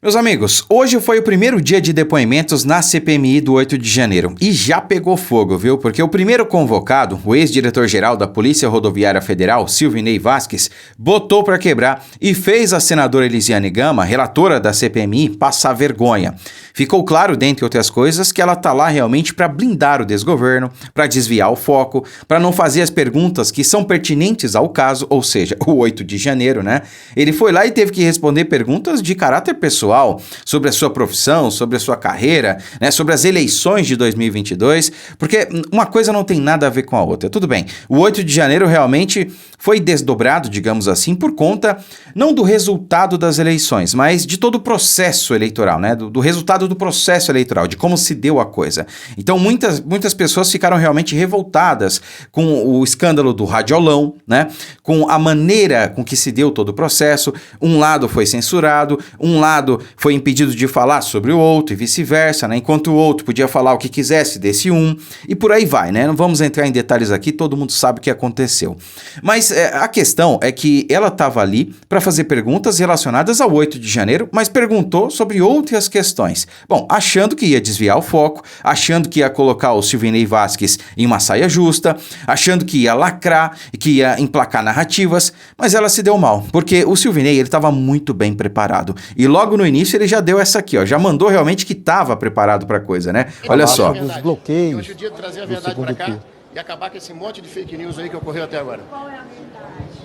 Meus amigos, hoje foi o primeiro dia de depoimentos na CPMI do 8 de janeiro e já pegou fogo, viu? Porque o primeiro convocado, o ex-diretor-geral da Polícia Rodoviária Federal, Silvinei Vasquez, botou para quebrar e fez a senadora Elisiane Gama, relatora da CPMI, passar vergonha. Ficou claro, dentre outras coisas, que ela tá lá realmente para blindar o desgoverno, para desviar o foco, para não fazer as perguntas que são pertinentes ao caso, ou seja, o 8 de janeiro, né? Ele foi lá e teve que responder perguntas de caráter pessoal, sobre a sua profissão, sobre a sua carreira, né, sobre as eleições de 2022, porque uma coisa não tem nada a ver com a outra. Tudo bem, o 8 de janeiro realmente foi desdobrado, digamos assim, por conta não do resultado das eleições, mas de todo o processo eleitoral, né, do resultado do processo eleitoral, de como se deu a coisa. Então muitas pessoas ficaram realmente revoltadas com o escândalo do radiolão, né, com a maneira com que se deu todo o processo. Um lado foi censurado, um lado foi impedido de falar sobre o outro e vice-versa, né? Enquanto o outro podia falar o que quisesse desse um, e por aí vai, né? Não vamos entrar em detalhes aqui, todo mundo sabe o que aconteceu. Mas a questão é que ela estava ali para fazer perguntas relacionadas ao 8 de janeiro, mas perguntou sobre outras questões. Bom, achando que ia desviar o foco, achando que ia colocar o Silvinei Vasquez em uma saia justa, achando que ia lacrar e que ia emplacar narrativas, mas ela se deu mal, porque o Silvinei, ele estava muito bem preparado. E logo no início ele já deu essa aqui, ó, já mandou realmente que estava preparado para a coisa, né? Olha só. Os bloqueios. Hoje é o dia de trazer a verdade para cá e acabar com esse monte de fake news aí que ocorreu até agora. Qual é a verdade?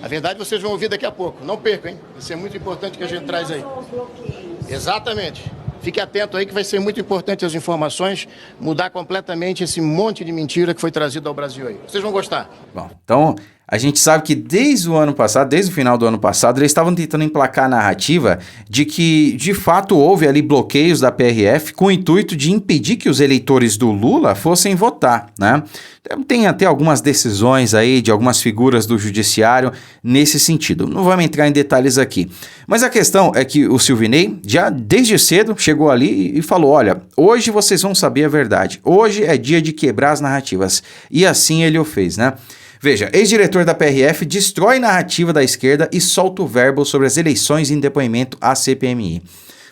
A verdade vocês vão ouvir daqui a pouco. Não percam, hein? Isso é muito importante que a gente traz aí. Exatamente. Fique atento aí que vai ser muito importante as informações, mudar completamente esse monte de mentira que foi trazido ao Brasil aí. Vocês vão gostar. Bom, então a gente sabe que desde o ano passado, desde o final do ano passado, eles estavam tentando emplacar a narrativa de que, de fato, houve ali bloqueios da PRF com o intuito de impedir que os eleitores do Lula fossem votar, né? Tem até algumas decisões aí de algumas figuras do judiciário nesse sentido. Não vamos entrar em detalhes aqui. Mas a questão é que o Silvinei, já desde cedo, chegou ali e falou, olha, hoje vocês vão saber a verdade. Hoje é dia de quebrar as narrativas. E assim ele o fez, né? Veja, ex-diretor da PRF destrói narrativa da esquerda e solta o verbo sobre as eleições em depoimento à CPMI.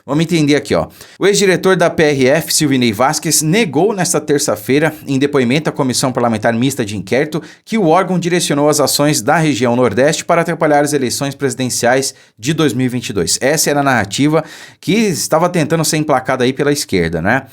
Vamos entender aqui, ó. O ex-diretor da PRF, Silvinei Vasquez, negou nesta terça-feira, em depoimento à Comissão Parlamentar Mista de Inquérito, que o órgão direcionou as ações da região Nordeste para atrapalhar as eleições presidenciais de 2022. Essa era a narrativa que estava tentando ser emplacada aí pela esquerda, né?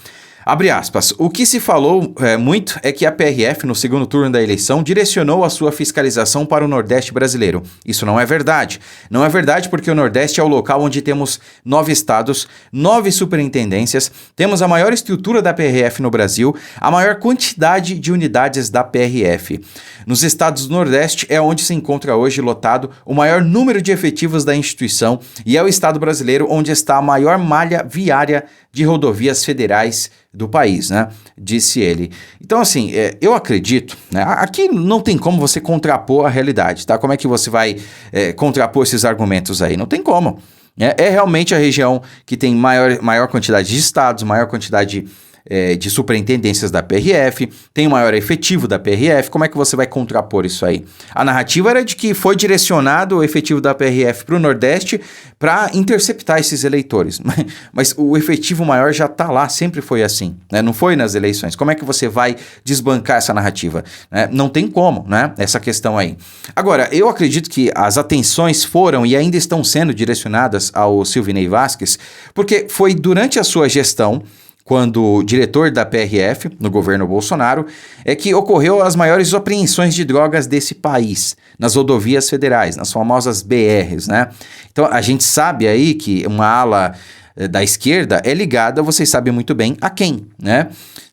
Abre aspas, o que se falou muito é que a PRF, no segundo turno da eleição, direcionou a sua fiscalização para o Nordeste brasileiro. Isso não é verdade. Não é verdade porque o Nordeste é o local onde temos 9 estados, 9 superintendências, temos a maior estrutura da PRF no Brasil, a maior quantidade de unidades da PRF. Nos estados do Nordeste é onde se encontra hoje lotado o maior número de efetivos da instituição e é o estado brasileiro onde está a maior malha viária de rodovias federais do país, né? Disse ele. Então, assim, eu acredito, né? Aqui não tem como você contrapor a realidade, tá? Como é que você vai contrapor esses argumentos aí? Não tem como. É realmente a região que tem maior quantidade de estados, maior quantidade de superintendências da PRF, tem o maior efetivo da PRF, como é que você vai contrapor isso aí? A narrativa era de que foi direcionado o efetivo da PRF para o Nordeste para interceptar esses eleitores, mas o efetivo maior já está lá, sempre foi assim, né? Não foi nas eleições. Como é que você vai desbancar essa narrativa? Não tem como, né? Essa questão aí. Agora, eu acredito que as atenções foram e ainda estão sendo direcionadas ao Silvinei Vasquez, porque foi durante a sua gestão, quando diretor da PRF, no governo Bolsonaro, é que ocorreu as maiores apreensões de drogas desse país, nas rodovias federais, nas famosas BRs, né? Então, a gente sabe aí que uma ala da esquerda é ligada, vocês sabem muito bem, a quem, né?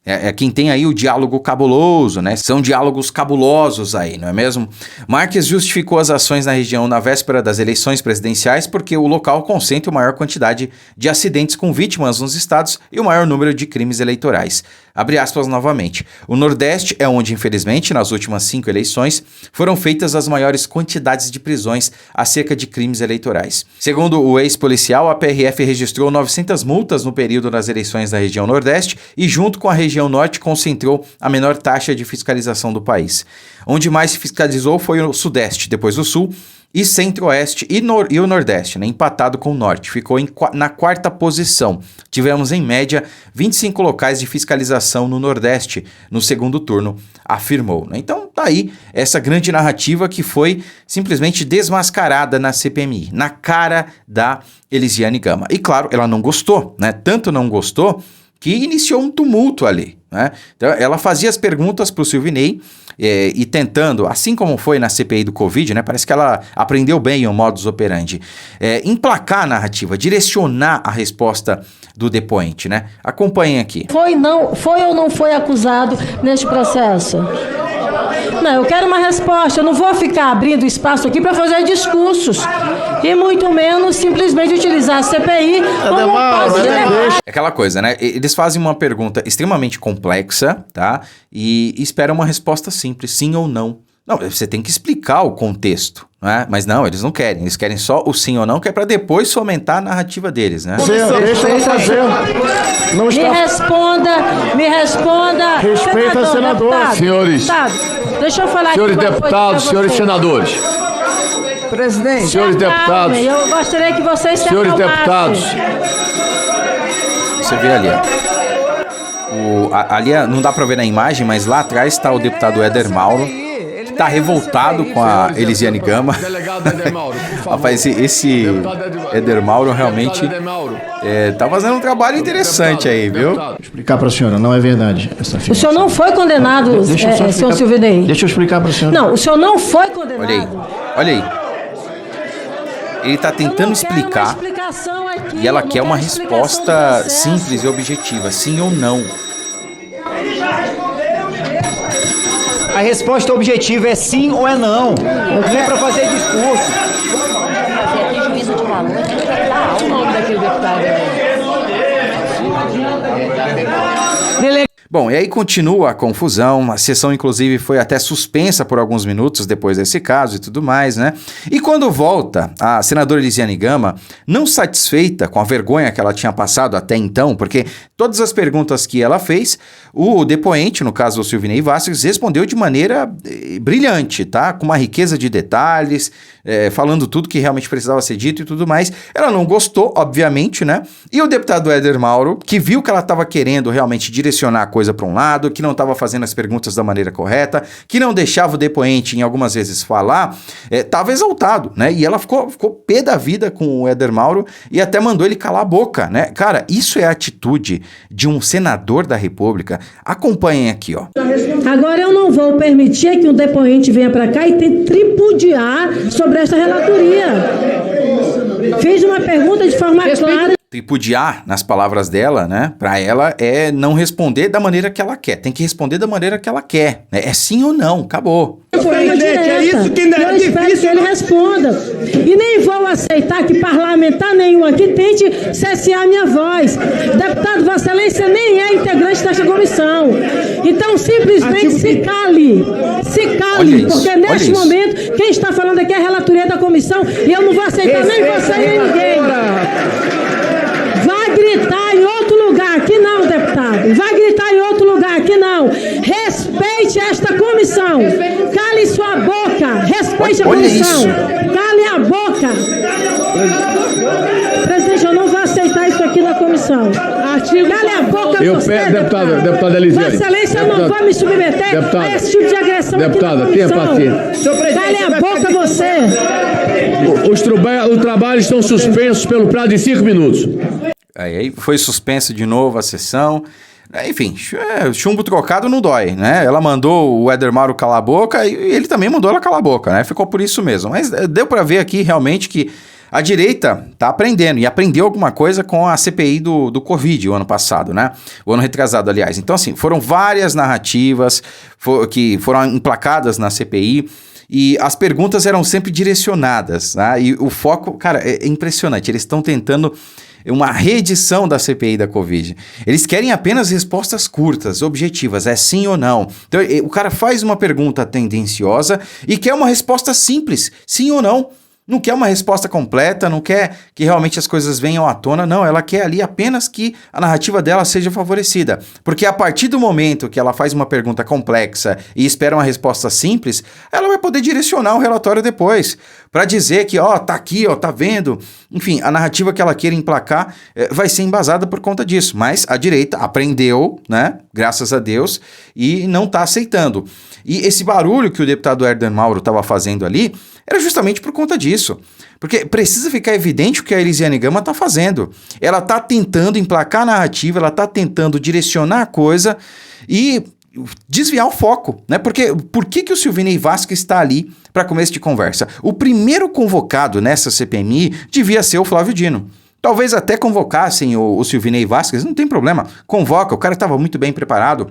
É quem tem aí o diálogo cabuloso, né? São diálogos cabulosos aí, não é mesmo? Marques justificou as ações na região na véspera das eleições presidenciais porque o local concentra a maior quantidade de acidentes com vítimas nos estados e o maior número de crimes eleitorais. Abre aspas novamente. O Nordeste é onde, infelizmente, nas últimas 5 eleições, foram feitas as maiores quantidades de prisões acerca de crimes eleitorais. Segundo o ex-policial, a PRF registrou 900 multas no período das eleições da região Nordeste e, junto com a região Norte, concentrou a menor taxa de fiscalização do país. Onde mais se fiscalizou foi o Sudeste, depois o Sul, e Centro-Oeste e o Nordeste, né? Empatado com o Norte. Ficou na quarta posição. Tivemos, em média, 25 locais de fiscalização no Nordeste, no segundo turno, afirmou, né? Então, tá aí essa grande narrativa que foi simplesmente desmascarada na CPMI, na cara da Elisiane Gama. E, claro, ela não gostou, né? Tanto não gostou que iniciou um tumulto ali, né? Então, ela fazia as perguntas para o Silvinei e tentando, assim como foi na CPI do Covid, né? Parece que ela aprendeu bem o modus operandi, emplacar a narrativa, direcionar a resposta do depoente, né? Acompanhem aqui. Foi ou não foi acusado neste processo? Não, eu quero uma resposta. Eu não vou ficar abrindo espaço aqui para fazer discursos. E muito menos simplesmente utilizar a CPI como um passo de debate. É aquela coisa, né? Eles fazem uma pergunta extremamente complexa, tá? E esperam uma resposta simples, sim ou não. Não, você tem que explicar o contexto, né? Mas não, eles não querem. Eles querem só o sim ou não, que é para depois fomentar a narrativa deles, né? Deixa eu fazer. Não está... Me responda. Respeita, senador. Deputado, Senhores. deputado, deixa eu falar Senhores aqui uma coisa deputados, pra senhores você. senadores. Presidente. Senhores deputados. Eu gostaria que vocês se Senhores acalmassem. deputados. Você vê ali, ó. Ali não dá para ver na imagem, mas lá atrás está o deputado Éder Mauro, que está revoltado com a Elisiane Gama. Delegado Éder Mauro, por favor. Rapaz, esse Éder Mauro realmente Deputado Éder Mauro. tá fazendo um trabalho interessante aí, viu? Deputado. Explicar para a senhora, não é verdade essa afirmação. O senhor não foi condenado, senhor Silvinei? Deixa eu explicar para a senhora. Não, o senhor não foi condenado. Olha aí, olha aí. Ele está tentando explicar e ela quer uma resposta simples e objetiva, sim ou não. A resposta objetiva é sim ou é não. Não é para fazer discurso. Juízo de valor, tem que dar o nome daquele deputado. Bom, e aí continua a confusão, a sessão inclusive foi até suspensa por alguns minutos depois desse caso e tudo mais, né? E quando volta, a senadora Elisiane Gama, não satisfeita com a vergonha que ela tinha passado até então, porque todas as perguntas que ela fez, o depoente, no caso o Silvinei Vasquez, respondeu de maneira brilhante, tá? Com uma riqueza de detalhes, falando tudo que realmente precisava ser dito e tudo mais. Ela não gostou, obviamente, né? E o deputado Éder Mauro, que viu que ela estava querendo realmente direcionar a coisa para um lado, que não estava fazendo as perguntas da maneira correta, que não deixava o depoente em algumas vezes falar, estava exaltado, né? E ela ficou pé da vida com o Éder Mauro e até mandou ele calar a boca, né? Cara, isso é a atitude de um senador da República. Acompanhem aqui, ó. Agora eu não vou permitir que um depoente venha para cá e tente tripudiar sobre esta relatoria. Fiz uma pergunta de forma clara. Tripudiar, nas palavras dela, né? Pra ela é não responder da maneira que ela quer. Tem que responder da maneira que ela quer, né? É sim ou não, acabou. É isso que não é eu espero que ele responda. E nem vou aceitar que parlamentar nenhum aqui tente cessear minha voz. Deputado Vossa Excelência nem é integrante desta comissão. Então, simplesmente se cale. Se cale, porque neste momento, quem está falando aqui é a relatoria da comissão e eu não vou aceitar nem você nem ninguém. Vai gritar em outro lugar, aqui não, deputado. Vai gritar em outro lugar, aqui não. Respeite esta comissão. Cale sua boca. Respeite a comissão. Cale a boca. Presidente, eu não vou aceitar isso aqui na comissão. Cale a boca, Eu você, peço, deputada Elisiane. Vossa Excelência, eu não vou me submeter a esse tipo de agressão Deputada, aqui na tenha comissão. Cale a boca, você. Os trabalhos estão suspensos pelo prazo de 5 minutos. Aí foi suspenso de novo a sessão. Enfim, chumbo trocado não dói, né? Ela mandou o Éder Mauro calar a boca e ele também mandou ela calar a boca, né? Ficou por isso mesmo. Mas deu pra ver aqui realmente que a direita tá aprendendo e aprendeu alguma coisa com a CPI do Covid o ano passado, né? O ano retrasado, aliás. Então, assim, foram várias narrativas que foram emplacadas na CPI. E as perguntas eram sempre direcionadas, né? E o foco, cara, é impressionante. Eles estão tentando uma reedição da CPI da Covid. Eles querem apenas respostas curtas, objetivas, é sim ou não. Então, o cara faz uma pergunta tendenciosa e quer uma resposta simples, sim ou não. Não quer uma resposta completa, não quer que realmente as coisas venham à tona, não. Ela quer ali apenas que a narrativa dela seja favorecida. Porque a partir do momento que ela faz uma pergunta complexa e espera uma resposta simples, ela vai poder direcionar o relatório depois. Para dizer que, ó, tá aqui, ó, tá vendo. Enfim, a narrativa que ela queira emplacar vai ser embasada por conta disso. Mas a direita aprendeu, né? Graças a Deus, e não tá aceitando. E esse barulho que o deputado Herder Mauro estava fazendo ali era justamente por conta disso. Porque precisa ficar evidente o que a Elisiane Gama está fazendo. Ela está tentando emplacar a narrativa, ela está tentando direcionar a coisa e desviar o foco, né? Porque por que o Silvinei Vasquez está ali para começo de conversa? O primeiro convocado nessa CPMI devia ser o Flávio Dino. Talvez até convocassem o Silvinei Vasquez, não tem problema. Convoca, o cara estava muito bem preparado.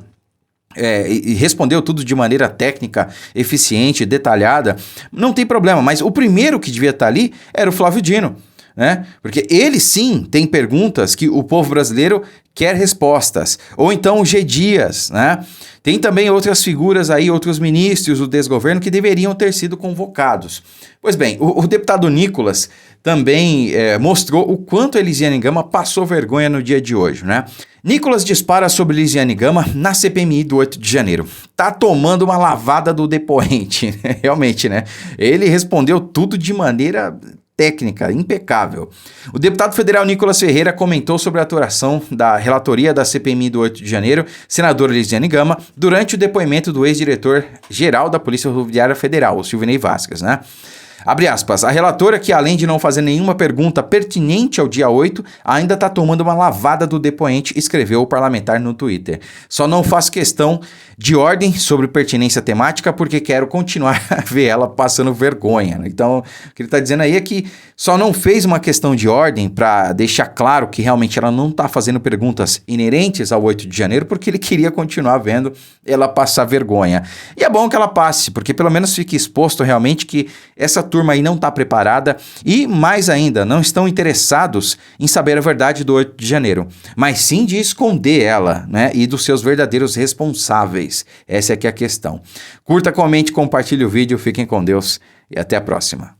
E respondeu tudo de maneira técnica, eficiente, detalhada, não tem problema, mas o primeiro que devia estar ali era o Flávio Dino, né? Porque ele sim tem perguntas que o povo brasileiro quer respostas, ou então o G. Dias, né? Tem também outras figuras aí, outros ministros do desgoverno que deveriam ter sido convocados. Pois bem, o deputado Nicolas também mostrou o quanto a Elisiane Gama passou vergonha no dia de hoje, né? Nicolas dispara sobre Elisiane Gama na CPMI do 8 de janeiro. Tá tomando uma lavada do depoente, realmente, né? Ele respondeu tudo de maneira técnica, impecável. O deputado federal Nicolas Ferreira comentou sobre a atuação da relatoria da CPMI do 8 de janeiro, senador Elisiane Gama, durante o depoimento do ex-diretor-geral da Polícia Rodoviária Federal, o Silvinei Vasquez, né? Abre aspas, a relatora que além de não fazer nenhuma pergunta pertinente ao dia 8, ainda está tomando uma lavada do depoente, escreveu o parlamentar no Twitter. Só não faço questão de ordem sobre pertinência temática porque quero continuar a ver ela passando vergonha. Então, o que ele está dizendo aí é que só não fez uma questão de ordem para deixar claro que realmente ela não está fazendo perguntas inerentes ao 8 de janeiro porque ele queria continuar vendo ela passar vergonha. E é bom que ela passe, porque pelo menos fique exposto realmente que essa turma aí não está preparada e, mais ainda, não estão interessados em saber a verdade do 8 de janeiro, mas sim de esconder ela, né, e dos seus verdadeiros responsáveis. Essa é que é a questão. Curta, comente, compartilhe o vídeo, fiquem com Deus e até a próxima.